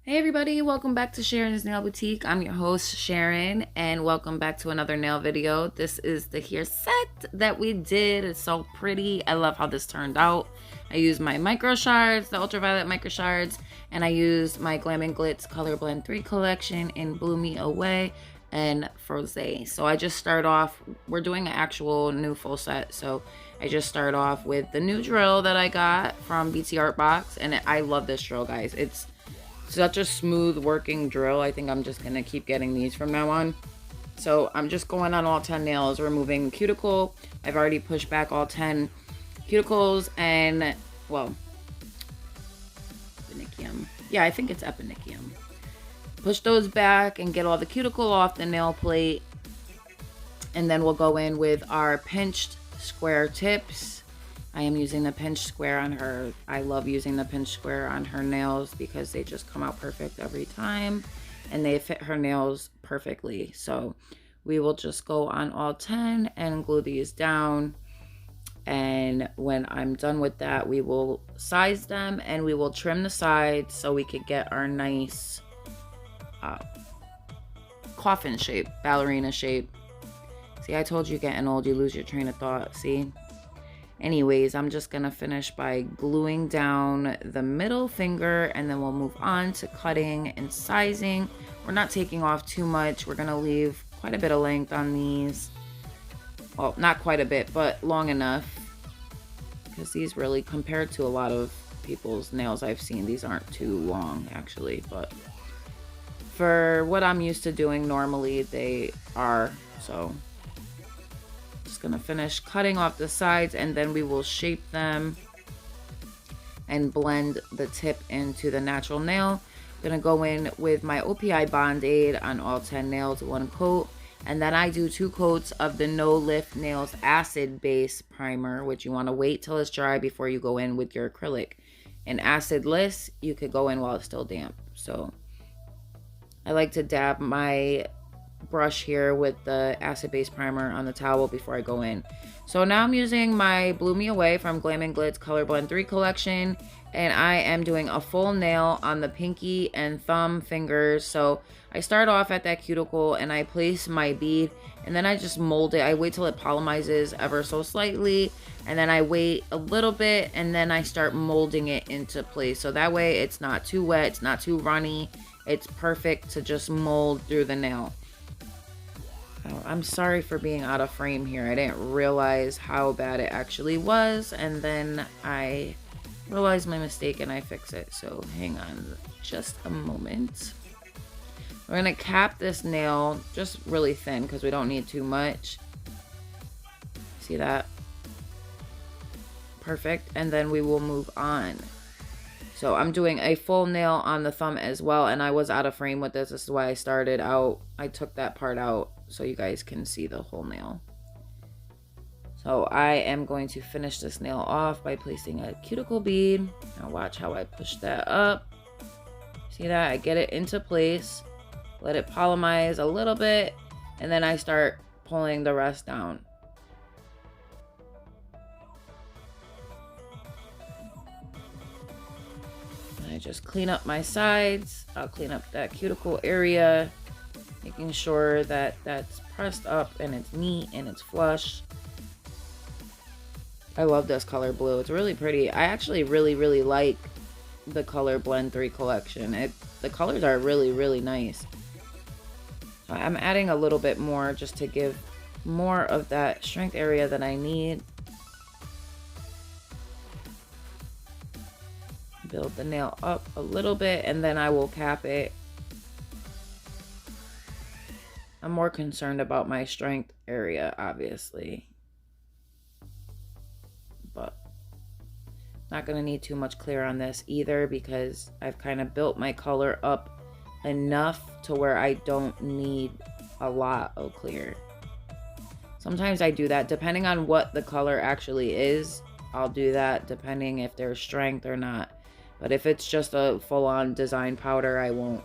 Hey everybody, welcome back to Sharon's Nail Boutique. I'm your host Sharon and welcome back to another nail video. This is the hair set that we did. It's so pretty. I love how this turned out. I used my micro shards, the ultraviolet micro shards, and I used my Glam and Glitz Color Blend 3 collection in Blew Me Away and Froze. So I just start off, we're doing an actual new full set. So I just start off with the new drill that I got from BT Art Box, and I love this drill, guys. It's such a smooth working drill. I think I'm just gonna keep getting these from now on. So I'm just going on all 10 nails, removing cuticle. I've already pushed back all 10 cuticles and, well, eponychium. Yeah, I think it's eponychium. Push those back and get all the cuticle off the nail plate. And then we'll go in with our pinched square tips. I am using the pinch square on her. I love using the pinch square on her nails because they just come out perfect every time and they fit her nails perfectly. So we will just go on all 10 and glue these down. And when I'm done with that, we will size them and we will trim the sides so we could get our nice coffin shape, ballerina shape. See, I told you getting old, you lose your train of thought. See? Anyways, I'm just gonna finish by gluing down the middle finger and then we'll move on to cutting and sizing. We're not taking off too much. We're gonna leave quite a bit of length on these. Well, not quite a bit, but long enough. Because these really, compared to a lot of people's nails I've seen, these aren't too long actually. But for what I'm used to doing normally, they are. So gonna finish cutting off the sides and then we will shape them and blend the tip into the natural nail. I'm gonna go in with my OPI Band-Aid on all 10 nails, 1 coat, and then I do 2 coats of the No Lift Nails Acid Base Primer, which you want to wait till it's dry before you go in with your acrylic. And acidless, you could go in while it's still damp. So I like to dab my brush here with the acid base primer on the towel before I go in. So now I'm using my Blew Me Away from Glam and Glitz Color Blend 3 collection, and I am doing a full nail on the pinky and thumb fingers. So I start off at that cuticle and I place my bead and then I just mold it. I wait till it polymizes ever so slightly and then I wait a little bit and then I start molding it into place. So that way it's not too wet, it's not too runny. It's perfect to just mold through the nail. Oh, I'm sorry for being out of frame here. I didn't realize how bad it actually was, and then I realized my mistake and I fix it. So hang on just a moment. We're gonna cap this nail just really thin because we don't need too much. See that? Perfect. And then we will move on. So I'm doing a full nail on the thumb as well, and I was out of frame with this. This is why I started out. I took that part out so you guys can see the whole nail. So I am going to finish this nail off by placing a cuticle bead. Now watch how I push that up. See that? I get it into place, let it polymize a little bit, and then I start pulling the rest down. I just clean up my sides. I'll clean up that cuticle area, making sure that that's pressed up and it's neat and it's flush. I love this color blue. It's really pretty. I actually really like the Color Blend 3 collection. The colors are really nice. So I'm adding a little bit more just to give more of that strength area that I need. Build the nail up a little bit and then I will cap it. I'm more concerned about my strength area, obviously, but not gonna need too much clear on this either because I've kind of built my color up enough to where I don't need a lot of clear. Sometimes I do that depending on what the color actually is. I'll do that depending if there's strength or not. But if it's just a full-on design powder, I won't.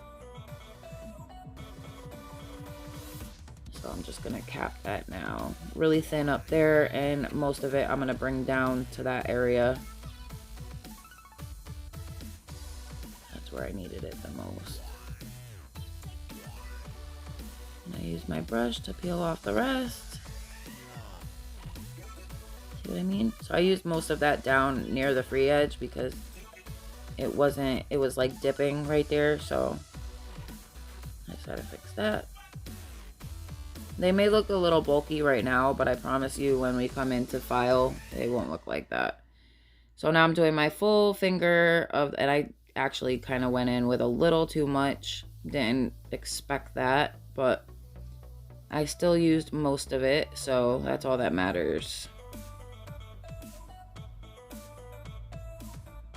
So I'm just gonna cap that now. Really thin up there, and most of it I'm gonna bring down to that area. That's where I needed it the most. And I use my brush to peel off the rest. See what I mean? So I used most of that down near the free edge because it was like dipping right there, so I just had to fix that. They may look a little bulky right now, but I promise you when we come into file, they won't look like that. So now I'm doing my full finger and I actually kind of went in with a little too much. Didn't expect that, but I still used most of it, so that's all that matters.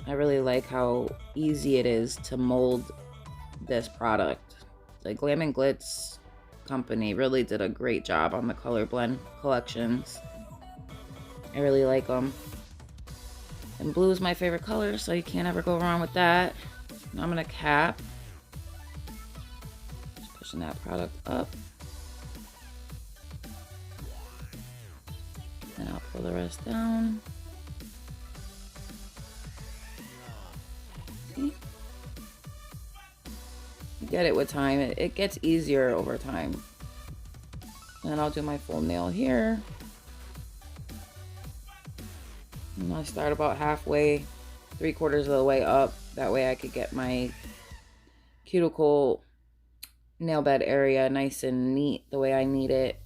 I really like how easy it is to mold this product. The Glam & Glitz company really did a great job on the color blend collections. I really like them. And blue is my favorite color, so you can't ever go wrong with that. Now I'm gonna cap. Just pushing that product up. And I'll pull the rest down. See? You get it with time. It gets easier over time. And then I'll do my full nail here. And I start about halfway, 3/4 of the way up. That way I could get my cuticle nail bed area nice and neat the way I need it.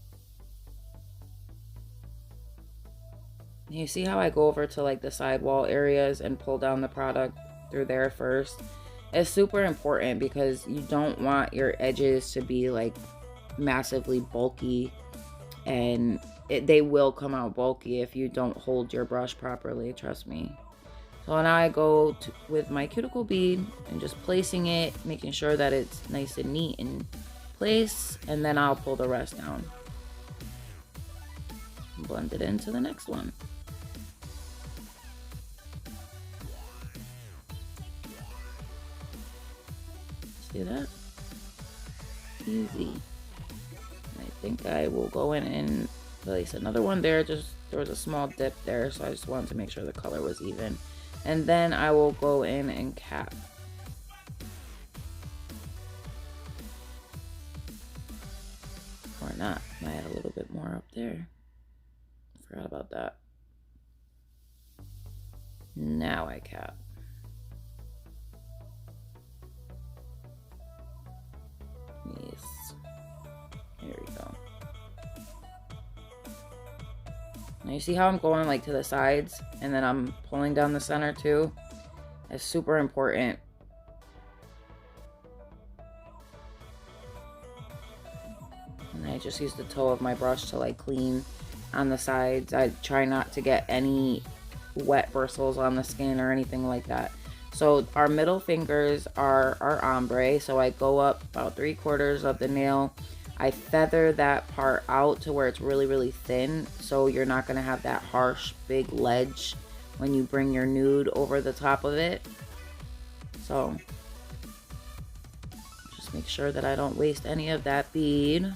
You see how I go over to like the sidewall areas and pull down the product through there first? It's super important because you don't want your edges to be like massively bulky, and they will come out bulky if you don't hold your brush properly, trust me. So now I go with my cuticle bead and just placing it, making sure that it's nice and neat in place, and then I'll pull the rest down. Blend it into the next one. See that? Easy. I think I will go in and place another one there. Just there was a small dip there, so I just wanted to make sure the color was even. And then I will go in and cap. Or not. I add a little bit more up there. Forgot about that. Now I cap. Yes. There we go. Now you see how I'm going like to the sides and then I'm pulling down the center too? That's super important. And I just use the toe of my brush to like clean on the sides. I try not to get any wet bristles on the skin or anything like that. So our middle fingers are our ombre. So I go up about 3/4 of the nail. I feather that part out to where it's really, really thin. So you're not going to have that harsh, big ledge when you bring your nude over the top of it. So just make sure that I don't waste any of that bead.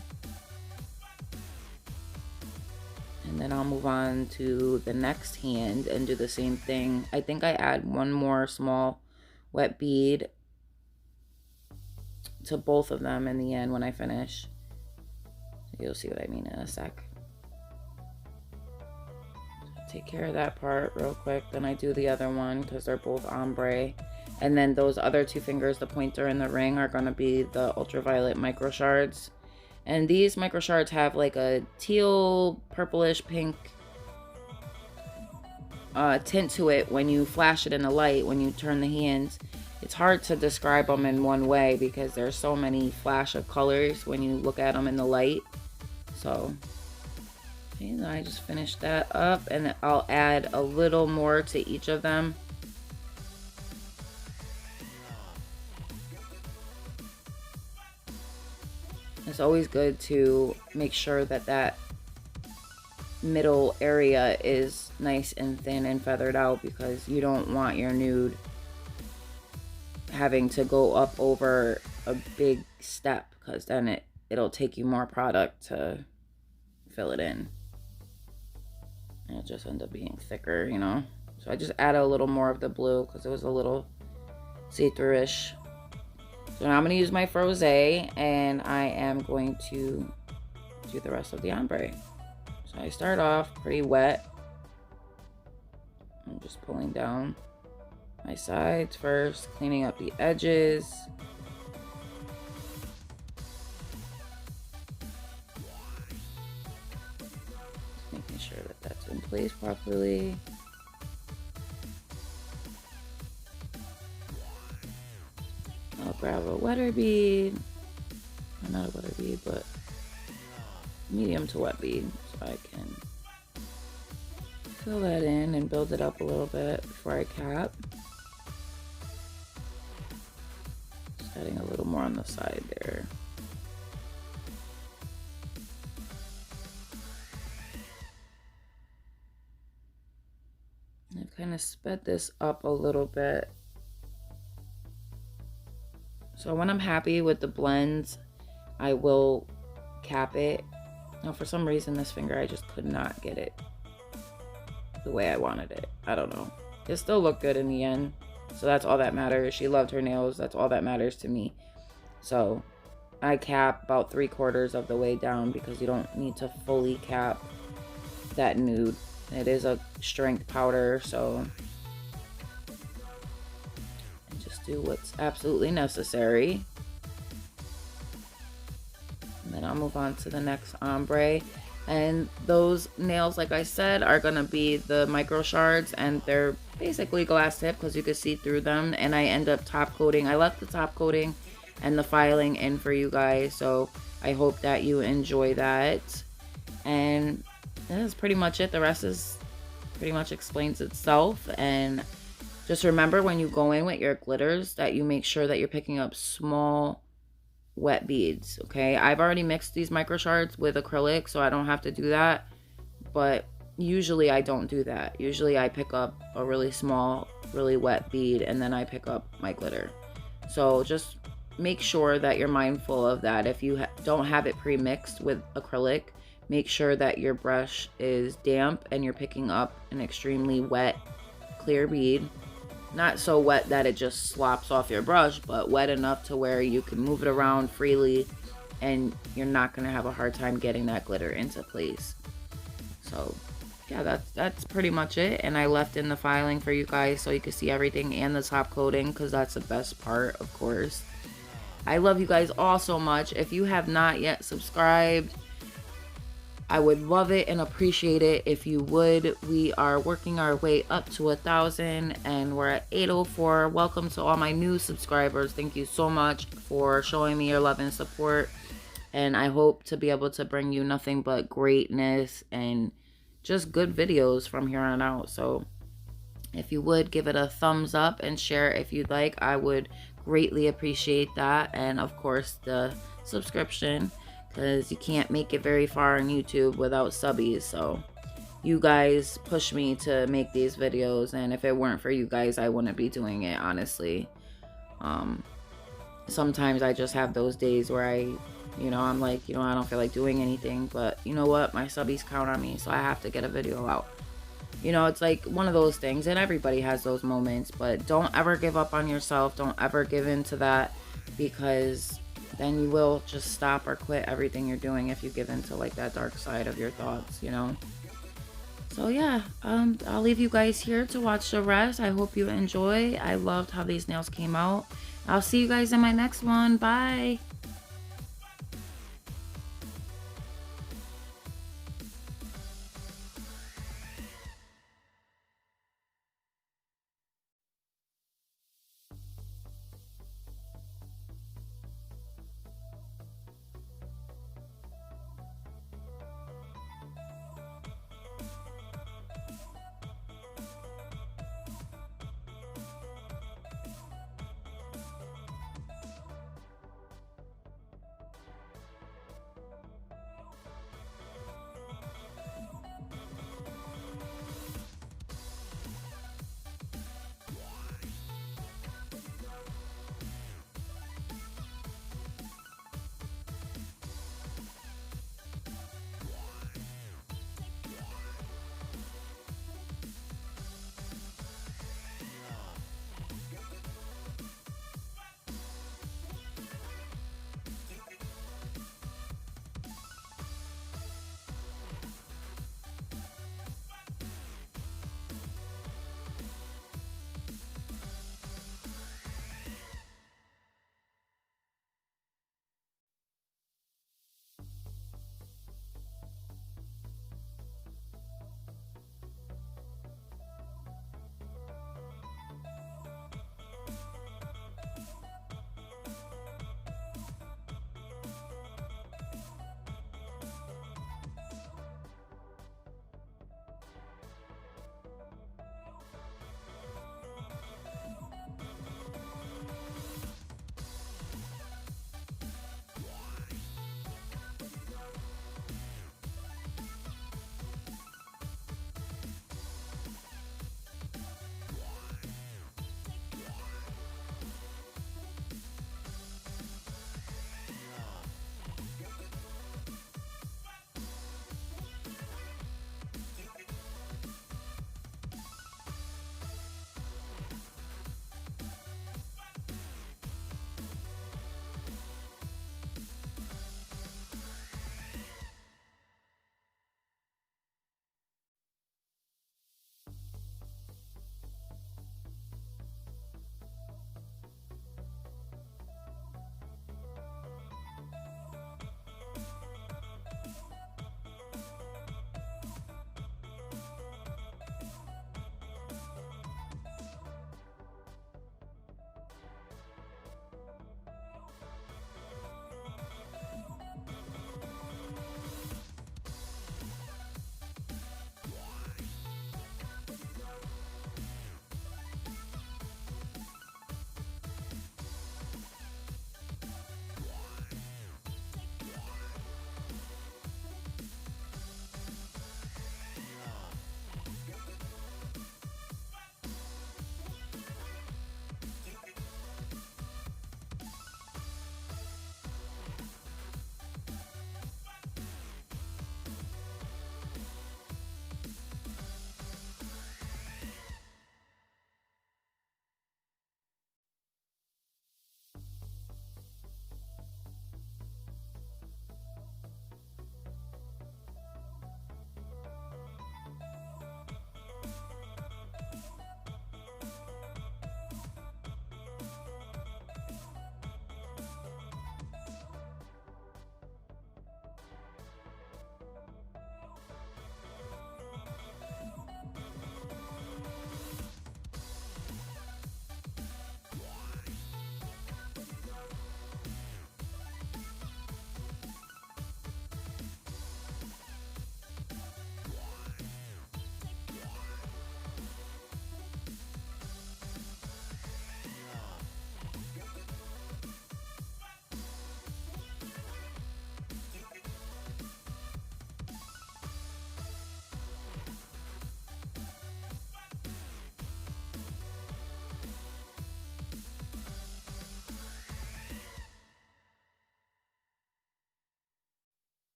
And then I'll move on to the next hand and do the same thing. I think I add one more small wet bead to both of them in the end when I finish. You'll see what I mean in a sec. Take care of that part real quick. Then I do the other one because they're both ombre. And then those other two fingers, the pointer and the ring, are going to be the Ultraviolet micro shards. And these micro shards have like a teal, purplish, pink tint to it when you flash it in the light, when you turn the hands. It's hard to describe them in one way because there's so many flash of colors when you look at them in the light. So, and I just finished that up and I'll add a little more to each of them. It's always good to make sure that that middle area is nice and thin and feathered out because you don't want your nude having to go up over a big step because then it'll take you more product to fill it in. It'll just end up being thicker, you know. So I just add a little more of the blue because it was a little see-through-ish. So now I'm going to use my Frosé, and I am going to do the rest of the ombre. So I start off pretty wet. I'm just pulling down my sides first, cleaning up the edges. Just making sure that that's in place properly. I'll grab a wetter bead. Not a wetter bead, but medium to wet bead, so I can fill that in and build it up a little bit before I cap. Just adding a little more on the side there. I've kind of sped this up a little bit. So when I'm happy with the blends, I will cap it. Now for some reason this finger, I just could not get it the way I wanted it. I don't know. It still looked good in the end. So that's all that matters. She loved her nails. That's all that matters to me. So I cap about 3/4 of the way down because you don't need to fully cap that nude. It is a strength powder, so just do what's absolutely necessary. And then I'll move on to the next ombre. And those nails, like I said, are gonna be the micro shards, and they're basically glass tip because you can see through them. And I end up top coating. I left the top coating and the filing in for you guys, so I hope that you enjoy that. And that's pretty much it. The rest is pretty much explains itself. And just remember when you go in with your glitters that you make sure that you're picking up small wet beads. Okay, I've already mixed these micro shards with acrylic, so I don't have to do that, but usually I don't do that. Usually I pick up a really small, really wet bead, and then I pick up my glitter. So just make sure that you're mindful of that. If you don't have it pre-mixed with acrylic, make sure that your brush is damp and you're picking up an extremely wet clear bead. Not so wet that it just slops off your brush, but wet enough to where you can move it around freely and you're not going to have a hard time getting that glitter into place. So yeah, that's pretty much it. And I left in the filing for you guys so you can see everything and the top coating, because that's the best part, of course. I love you guys all so much. If you have not yet subscribed, I would love it and appreciate it if you would. We are working our way up to 1,000 and we're at 804. Welcome to all my new subscribers. Thank you so much for showing me your love and support. And I hope to be able to bring you nothing but greatness and just good videos from here on out. So if you would give it a thumbs up and share if you'd like, I would greatly appreciate that. And of course the subscription, because you can't make it very far on YouTube without subbies. So you guys push me to make these videos, and if it weren't for you guys, I wouldn't be doing it, honestly. Sometimes I just have those days where I'm like, I don't feel like doing anything, but you know what, my subbies count on me, so I have to get a video out. It's like one of those things, and everybody has those moments, but don't ever give up on yourself. Don't ever give in to that, because then you will just stop or quit everything you're doing if you give into like that dark side of your thoughts, So yeah, I'll leave you guys here to watch the rest. I hope you enjoy. I loved how these nails came out. I'll see you guys in my next one. Bye.